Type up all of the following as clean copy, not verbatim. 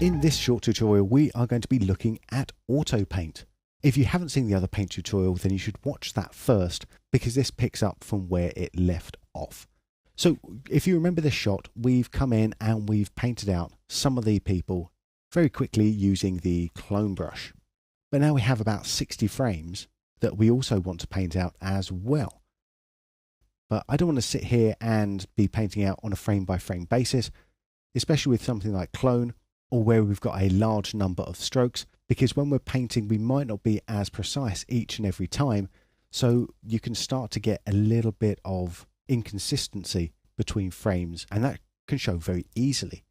In this short tutorial, we are going to be looking at Auto Paint. If you haven't seen the other paint tutorial, then you should watch that first because this picks up from where it left off. So if you remember this shot, we've come in and we've painted out some of the people very quickly using the clone brush. But now we have about 60 frames that we also want to paint out as well. But I don't want to sit here and be painting out on a frame by frame basis, especially with something like clone or where we've got a large number of strokes, because when we're painting we might not be as precise each and every time, so you can start to get a little bit of inconsistency between frames, and that can show very easily.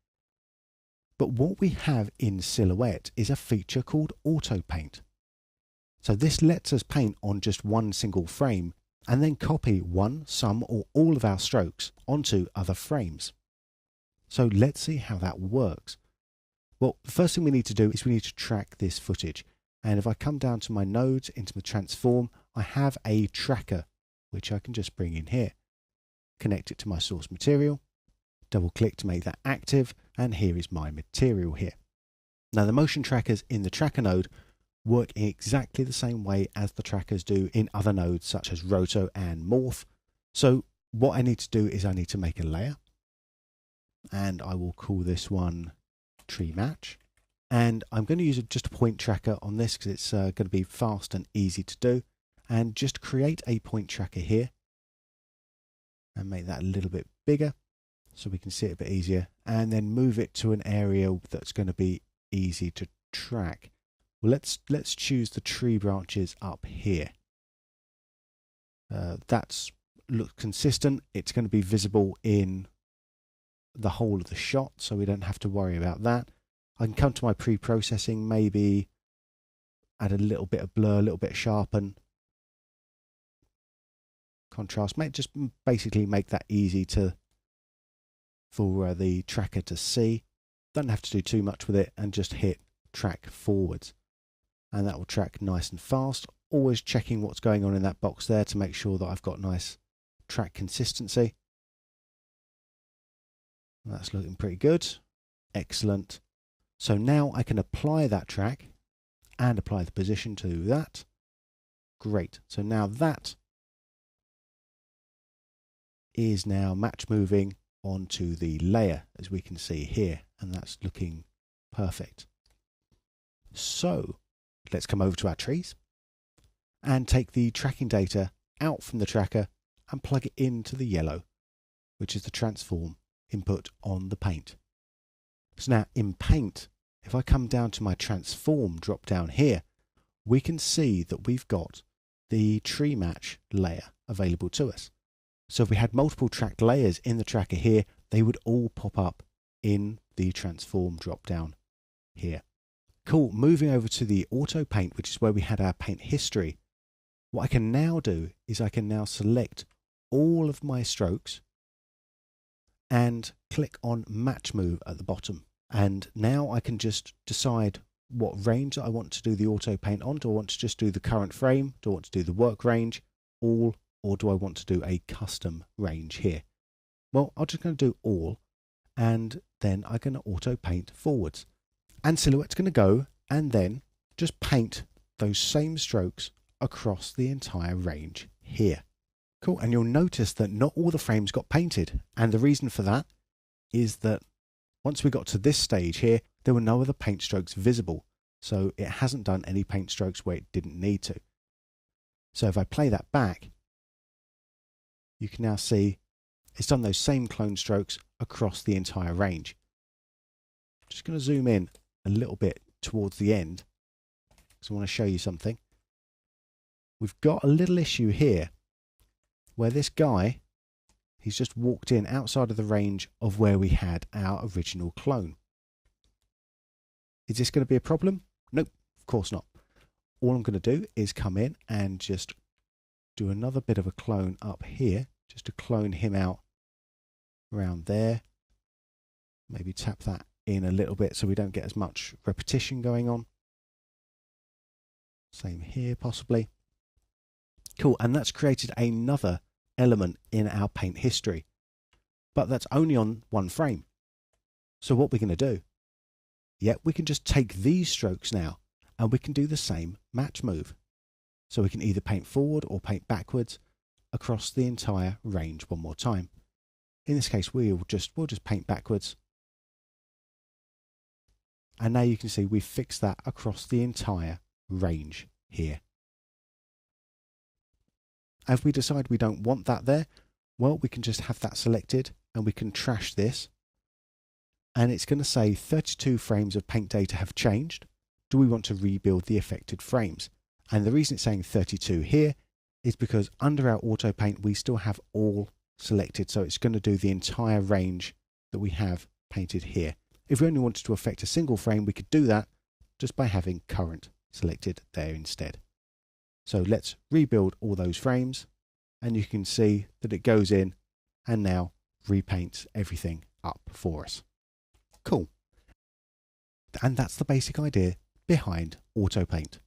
But what we have in Silhouette is a feature called Auto Paint. So this lets us paint on just one single frame and then copy one, some or all of our strokes onto other frames. So let's see how that works. Well, the first thing we need to do is we need to track this footage. And if I come down to my nodes into the transform, I have a tracker, which I can just bring in here. Connect it to my source material, double click to make that active, and here is my material here. Now the motion trackers in the tracker node work in exactly the same way as the trackers do in other nodes such as roto and morph. So what I need to do is I need to make a layer, and I will call this one tree match, and I'm going to use just a point tracker on this because it's going to be fast and easy to do, and just create a point tracker here and make that a little bit bigger so we can see it a bit easier, and then move it to an area that's going to be easy to track. Well, let's choose the tree branches up here. That's looks consistent. It's going to be visible in the whole of the shot, so we don't have to worry about that. I can come to my pre-processing, maybe add a little bit of blur, a little bit of sharpen, contrast, just basically make that easy for the tracker to see. Don't have to do too much with it, and just hit track forwards, and that will track nice and fast. Always checking what's going on in that box there to make sure that I've got nice track consistency. That's looking pretty good. Excellent. So now I can apply that track and apply the position to that. Great. So now that is now match moving onto the layer, as we can see here, and that's looking perfect. So let's come over to our trees and take the tracking data out from the tracker and plug it into the yellow, which is the transform input on the paint. So now in paint, if I come down to my transform drop down here, we can see that we've got the tree match layer available to us. So if we had multiple tracked layers in the tracker here, they would all pop up in the transform drop down here. Cool. Moving over to the auto paint, which is where we had our paint history. What I can now do is I can now select all of my strokes and click on match move at the bottom, and now I can just decide what range that I want to do the auto paint on. Do I want to just do the current frame? Do I want to do the work range, all, or do I want to do a custom range here? Well, I'm just going to do all, and then I can auto paint forwards, and Silhouette's going to go and then just paint those same strokes across the entire range here. Cool, and you'll notice that not all the frames got painted, and the reason for that is that once we got to this stage here, there were no other paint strokes visible, so it hasn't done any paint strokes where it didn't need to. So if I play that back, you can now see it's done those same clone strokes across the entire range. Just going to zoom in a little bit towards the end because I want to show you something. We've got a little issue here where this guy, he's just walked in outside of the range of where we had our original clone. Is this going to be a problem? Nope, of course not. All I'm going to do is come in and just do another bit of a clone up here, just to clone him out around there. Maybe tap that in a little bit so we don't get as much repetition going on. Same here, possibly. Cool, and that's created another element in our paint history, but that's only on one frame. So what we're going to do Yet we can just take these strokes now and we can do the same match move. So we can either paint forward or paint backwards across the entire range one more time. In this case, we'll just paint backwards. And now you can see we've fixed that across the entire range here. If we decide we don't want that there, well, we can just have that selected and we can trash this. And it's going to say 32 frames of paint data have changed. Do we want to rebuild the affected frames? And the reason it's saying 32 here is because under our auto paint, we still have all selected. So it's going to do the entire range that we have painted here. If we only wanted to affect a single frame, we could do that just by having current selected there instead. So let's rebuild all those frames and you can see that it goes in and now repaints everything up for us. Cool. And that's the basic idea behind Auto Paint.